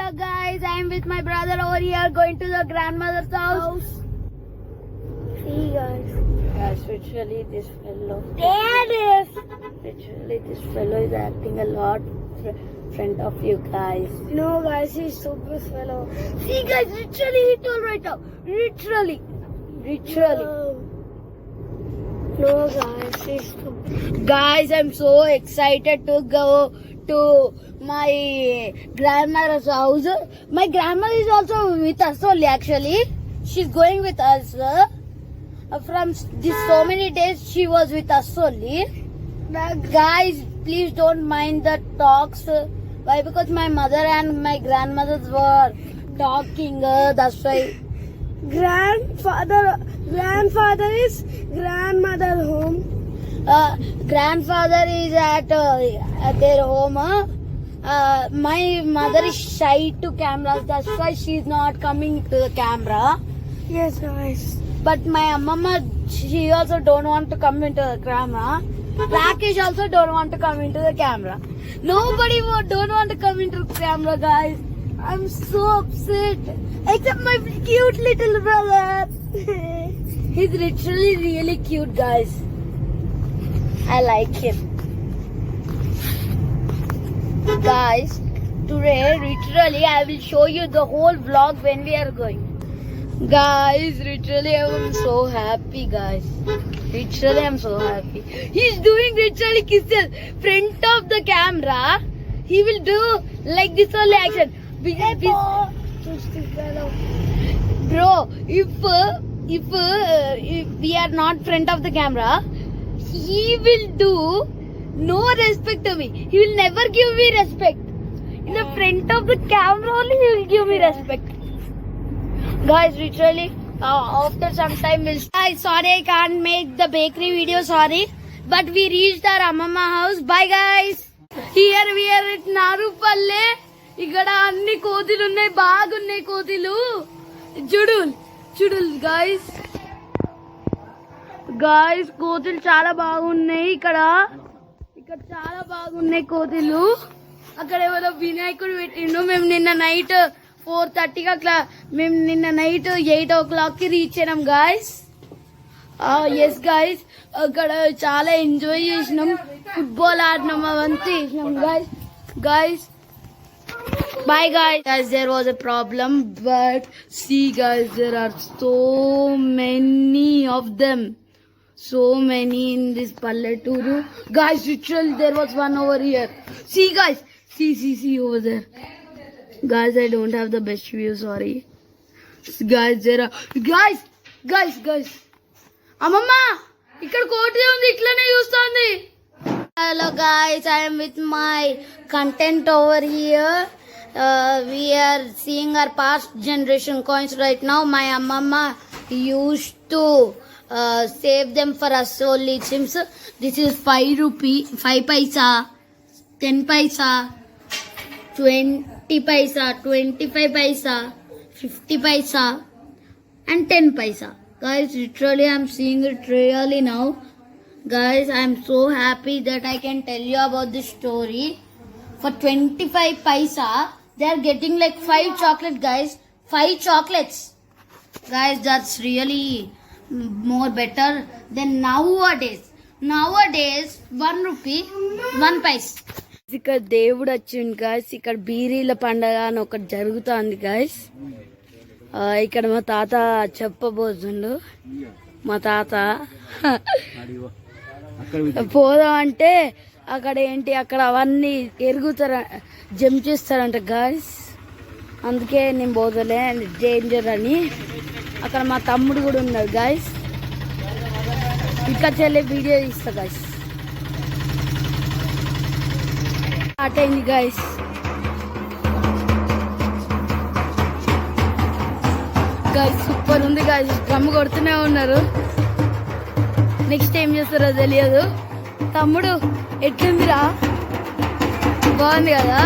Hello guys, I am with my brother over here going to the grandmother's house. See guys. Guys, literally this fellow. There is. Literally this fellow is acting a lot front of you guys. No guys, he's super fellow. See guys, literally he told right now. Literally. No guys, he's stupid. Guys, I'm so excited to go to my grandmother's house. My grandmother is also with us only actually. She's going with us. From this so many days she was with us only. Guys, please don't mind the talks. Why? Because my mother and my grandmothers were talking. That's why. Grandfather is grandmother home. Grandfather is at their home. My mother is shy to cameras. That's why she's not coming to the camera. Yes, guys. But my mama, she also don't want to come into the camera. Rakesh also don't want to come into the camera. Nobody don't want to come into the camera, guys. I'm so upset. Except my cute little brother. He's literally really cute, guys. I like him. Guys, today literally I will show you the whole vlog when we are going. Guys, literally I'm so happy, guys. Literally I'm so happy. He's doing literally kisses front of the camera. He will do like this only action. Bro, if we are not front of the camera, he will do no respect to me. He will never give me respect. In the front of the camera only he will give me respect. Guys, literally after some time we'll... Sorry, I can't make the bakery video, sorry. But we reached our Amama house. Bye guys. Here we are at Narupalle. ఇక్కడ అన్ని కోతులు ఉన్నాయి, బాగున్నాయి కోతులు. చూడు guys, కోతులు చాలా బాగున్నాయి. ఇక్కడ చాలా బాగున్నాయి కోతులు. అక్కడ ఎవరో వినాయకుడు పెట్టిండు. మేము నిన్న నైట్ 4:30కి అట్లా నిన్న నైట్ 8 o'clock రీచ్ అయినాం గాయస్. ఎస్ గాయస్, అక్కడ చాలా ఎంజాయ్ చేసినాం, ఫుట్బాల్ ఆడినాం, అవంతా చేసినాం guys. Bye guys. There was a problem, but see guys, there are so many of them. So many in this Palleturu. Guys, literally there was one over here. See guys. See over there. Guys, I don't have the best view, sorry. Guys, there are... Guys. Amamma, ikkada కోటి ఉంది, ఇట్లనే చూస్తుంది. Hello guys, I am with my content over here. We are seeing our past generation coins right now. My mama used to save them for us only, it seems. This is 5 rupee, 5 paisa, 10 paisa, 20 paisa, 25 paisa, 50 paisa and 10 paisa. Guys, literally I'm seeing it really now. Guys, I'm so happy that I can tell you about this story. For 25 paisa, they are getting like 5 chocolates, guys. 5 chocolates. Guys, that's really more better than nowadays. Nowadays, 1 rupee, 1 paisa. ఇక్కడ దేవుడు వచ్చింది guys. ఇక్కడ బీరీల పండగ అని ఒకటి జరుగుతుంది guys. ఇక్కడ మా తాత చెప్పబోతుండు. మా తాత పోదాం అంటే అక్కడ ఏంటి, అక్కడ అవన్నీ ఎరుగుతారు, జంప్ చేస్తారంట గాయస్. అందుకే నేను పోతలే, డేంజర్ అని. అక్కడ మా తమ్ముడు కూడా ఉన్నాడు గాయస్. ఇక్కడ చెల్లె వీడియో తీస్తా గాయస్. స్టార్ట్ అయింది గాయస్. సూపర్ ఉంది గాయస్. డ్రమ్ కొడుతూనే ఉన్నారు. నెక్స్ట్ ఏం చేస్తారో తెలియదు. తమ్ముడు ఎట్లుందిరా, బాగుంది కదా.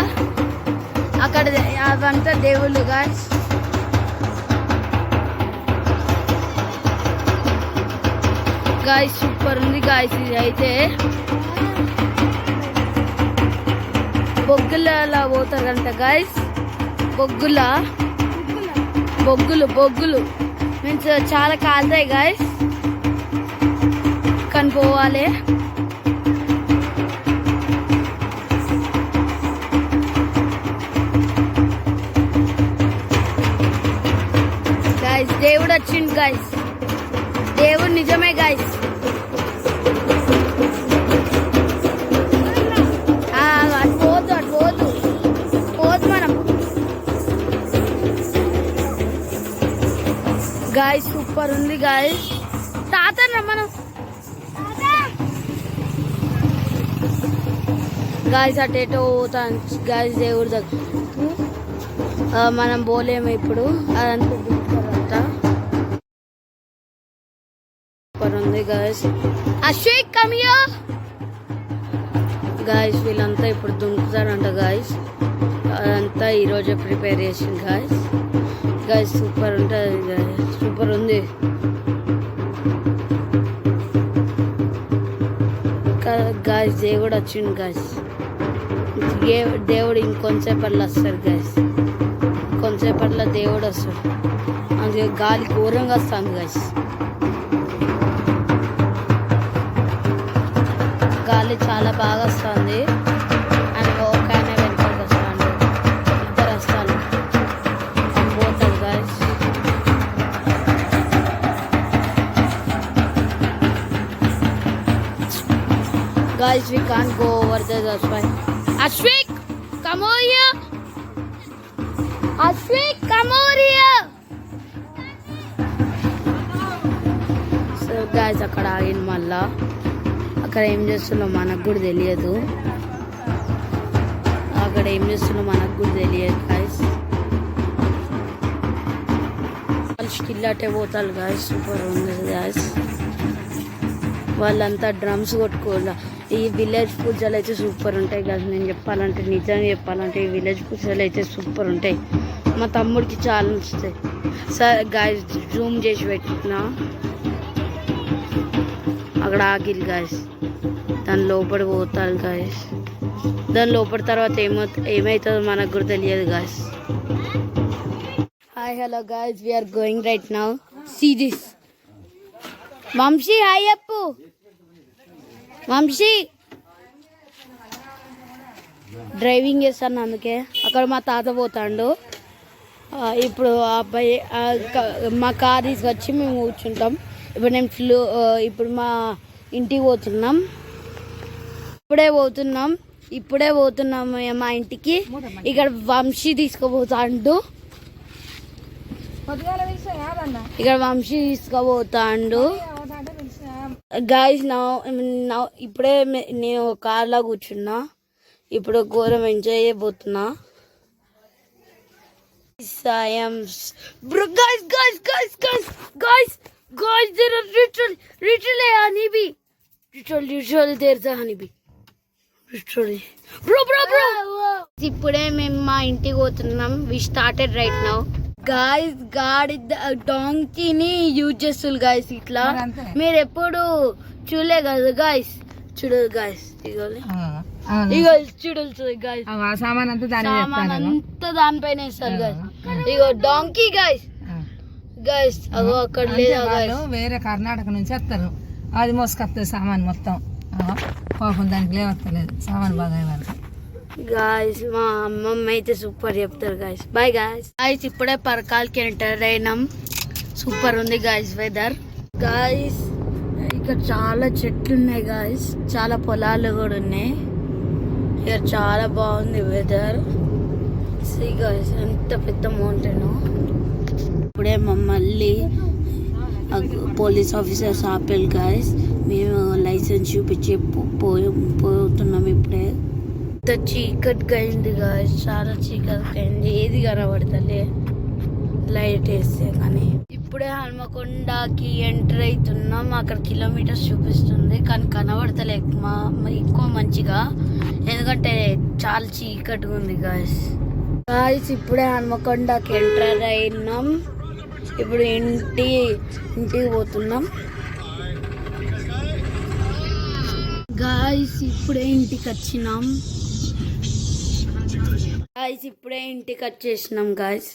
అక్కడ అవంతా దేవుళ్ళు గాయస్. సూపర్ ఉంది గాయస్. ఇది అయితే బొగ్గులు అలా పోతారంట గాయస్. బొగ్గులా బొగ్గులు మీన్స్ చాలా కాలుతాయి గాయస్ కానీ పోవాలి. గాయస్ దేవుడు వచ్చిండు గాయస్, దేవుడు నిజమే గాయస్. పోదు మనం గాయస్. సూపర్ ఉంది గాయస్. తాతన్న మనం గాయస్ అటేటో పోతాను గాయస్ దేవుడి దగ్గర. మనం పోలేము ఇప్పుడు, అదంతా దిగుతారంట. సూపర్ ఉంది guys. Ashwik come here guys. వీళ్ళంతా ఇప్పుడు దుంకుతారంట గాయస్. అదంతా ఈరోజే ప్రిపేర్ చేసింది గాయస్. గాయస్ సూపర్ ఉంటుంది గాయస్, సూపర్ ఉంది గాయస్. దేవుడు వచ్చిండు గాయస్. దేవుడు ఇంకొంచేపట్లో వస్తాడు గాయస్, కొంచెంసేపట్లో దేవుడు వస్తాడు. అందుకే గాలి ఘోరంగా వస్తుంది గాయస్. గాలి చాలా బాగా వస్తుంది. అండ్ ఒక ఆయన వెనకాలకు వస్తాడు, ఇద్దరు వస్తాను పోతాడు guys. Guys, we can't go over there, that's why. Ashwik, come over here. Ashwik, come over here. So guys, అక్కడ ఆగిన మళ్ళా అక్కడ ఏం చేస్తున్నా మనకు కూడా తెలియదు. అక్కడ ఏం చేస్తున్నా మనకు కూడా తెలియదు గాయస్. వాళ్ళు స్టిల్ అటే పోతారు గాయస్. సూపర్ ఉంది గాయస్. వాళ్ళంతా డ్రమ్స్ కొట్టుకోవాలి. ఈ విలేజ్ పూజలు అయితే సూపర్ ఉంటాయి కదా. నేను చెప్పాలంటే నిజంగా చెప్పాలంటే ఈ విలేజ్ పూజలు అయితే సూపర్ ఉంటాయి. మా తమ్ముడికి చాలా నచ్చుతాయి. సరే గాయస్ జూమ్ చేసి పెట్టినా అక్కడ ఆగిల్ గాయస్. దాని లోపల పోతారు గాయస్. దాని లోపల తర్వాత ఏమవుతుందో మనకు కూడా తెలియదు guys. Hi hello guys, we're going right now. See this. Vamshi hi Appu. Vamshi driving చేస్తాను అందుకే. అక్కడ మా తాత పోతాడు. ఇప్పుడు ఆ అబ్బాయి మా కార్ తీసుకొచ్చి మేము కూర్చుంటాం. ఇప్పుడు నేను ఇప్పుడు మా ఇంటికి పోతున్నాం. ఇప్పుడే పోతున్నాం మా ఇంటికి. ఇక్కడ వంశీ తీసుకుపోతాడు. గాయస్ ఇప్పుడే నేను కార్లో కూర్చున్నా. ఇప్పుడు ఘోరం ఎంజాయ్ చేయబోతున్నా. ఇప్పుడే మేము మా ఇంటికి పోతున్నాం. We started right now. Guys గాడి డాంకీని యూజ్ చేస్తారు గాయస్. ఇట్లా మీరు ఎప్పుడు చూడలే కదా గాయస్. చూడదు గాయస్. ఇగో చూడదు గాయస్. సామాన్ అంతా దానిపైన వేస్తారు గాయస్. ఇగో డాంకీ గాయస్. గాయస్ అగో అక్కడ లేదు. వేరే కర్ణాటక నుంచి వస్తారు. అది మోసుకొస్తుంది సామాన్ మొత్తం. పాపం దానికి లేవత్తలేదు సామాన్ బాగా ఇవ్వాలి. గాయస్ మా అమ్మమ్మ అయితే సూపర్ చెప్తారు గాయస్. Bye guys. గాయస్ ఇప్పుడే పరకాలకి ఎంటర్ అయినాం. సూపర్ ఉంది గాయస్ వెదర్. గాయస్ ఇక్కడ చాలా చెట్లు ఉన్నాయి గాయస్. చాలా పొలాలు కూడా ఉన్నాయి. ఇక్కడ చాలా బాగుంది వెదర్. సీ గాయస్ ఎంత పెద్ద మౌంటైన్. ఇప్పుడే మమ్మల్ని పోలీస్ ఆఫీసర్స్ ఆపారు గాయస్. మేము లైసెన్స్ చూపించి పోతున్నాం. ఇప్పుడే ఇంత చీకటిగా అయింది గాయస్. చాలా చీకటిగా అయింది. ఏది కనబడతలే లైట్ వేస్తే కానీ. ఇప్పుడే హనుమకొండకి ఎంటర్ అవుతున్నాం. అక్కడ కిలోమీటర్స్ చూపిస్తుంది కానీ కనబడతలే ఎక్కువ మంచిగా, ఎందుకంటే చాలా చీకటిగా ఉంది గాయస్. ఇప్పుడే హనుమకొండకి ఎంటర్ అయినాం. ఇప్పుడు ఇంటికి పోతున్నాం గాయస్. ఇప్పుడే ఇంటికి వచ్చినాం. గాయస్ ఇప్పుడే ఇంటికి వచ్చేసినాం గాయస్.